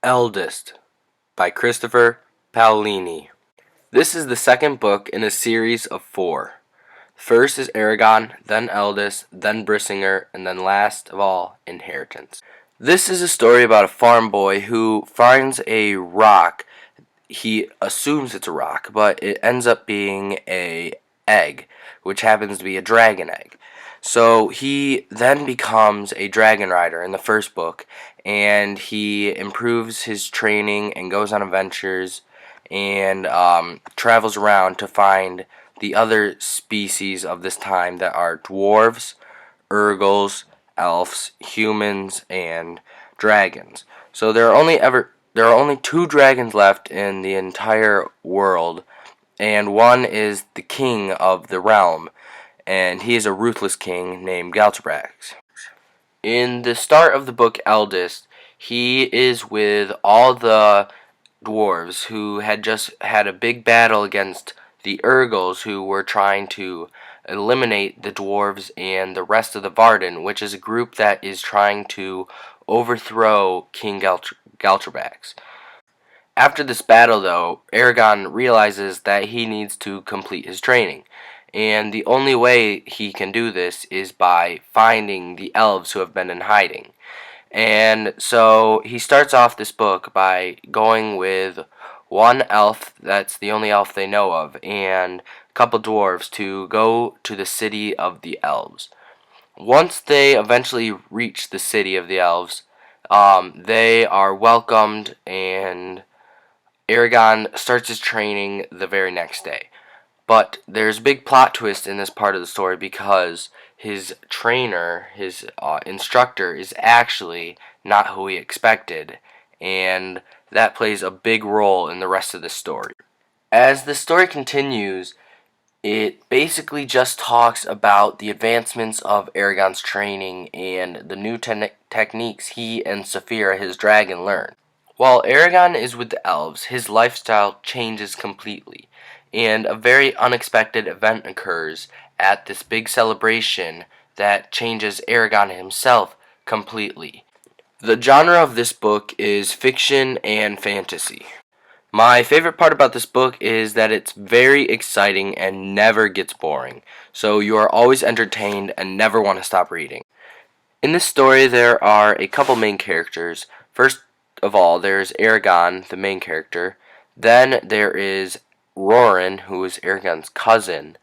Eldest by Christopher Paolini. This is the second book in a series of 4. First is Eragon, then Eldest, then Brisingr, and then last of all, Inheritance. This is a story about a farm boy who finds a rock. He assumes it's a rock, but it ends up being an egg, which happens to be a dragon egg. So he then becomes a dragon rider in the first book, and he improves his training and goes on adventures and travels around to find the other species of this time that are dwarves, urgles, elves, humans, and dragons. So there are only 2 dragons left in the entire world, and one is the king of the realm, and he is a ruthless king named Galtrabrax. In the start of the book Eldest, he is with all the dwarves who had just had a big battle against the Urgles, who were trying to eliminate the dwarves and the rest of the Varden, which is a group that is trying to overthrow King Galtrabrax. After this battle, though, Eragon realizes that he needs to complete his training, and the only way he can do this is by finding the elves who have been in hiding. And so he starts off this book by going with one elf, that's the only elf they know of, and a couple dwarves to go to the city of the elves. Once they eventually reach the city of the elves, they are welcomed, and Eragon starts his training the very next day. But there's a big plot twist in this part of the story because his trainer, his instructor, is actually not who he expected, and that plays a big role in the rest of the story. As the story continues, it basically just talks about the advancements of Eragon's training and the new techniques he and Saphira, his dragon, learn. While Eragon is with the elves, his lifestyle changes completely, and a very unexpected event occurs at this big celebration that changes Eragon himself completely. The genre of this book is fiction and fantasy. My favorite part about this book is that it's very exciting and never gets boring, so you are always entertained and never want to stop reading. In this story, there are a couple main characters. First of all, there's Eragon, the main character. Then there is Roran, who is Eragon's cousin.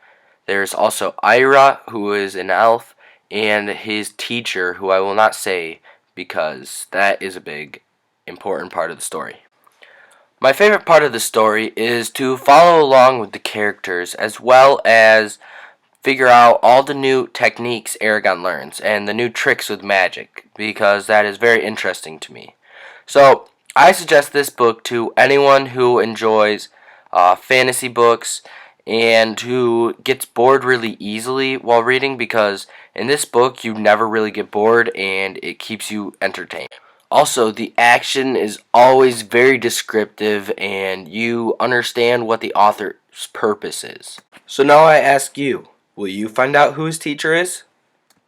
There's also Ira, who is an elf, and his teacher, who I will not say because that is a big, important part of the story. My favorite part of the story is to follow along with the characters as well as figure out all the new techniques Eragon learns and the new tricks with magic, because that is very interesting to me. So, I suggest this book to anyone who enjoys fantasy books and who gets bored really easily while reading, because in this book you never really get bored and it keeps you entertained. Also, the action is always very descriptive and you understand what the author's purpose is. So now I ask you, will you find out who his teacher is?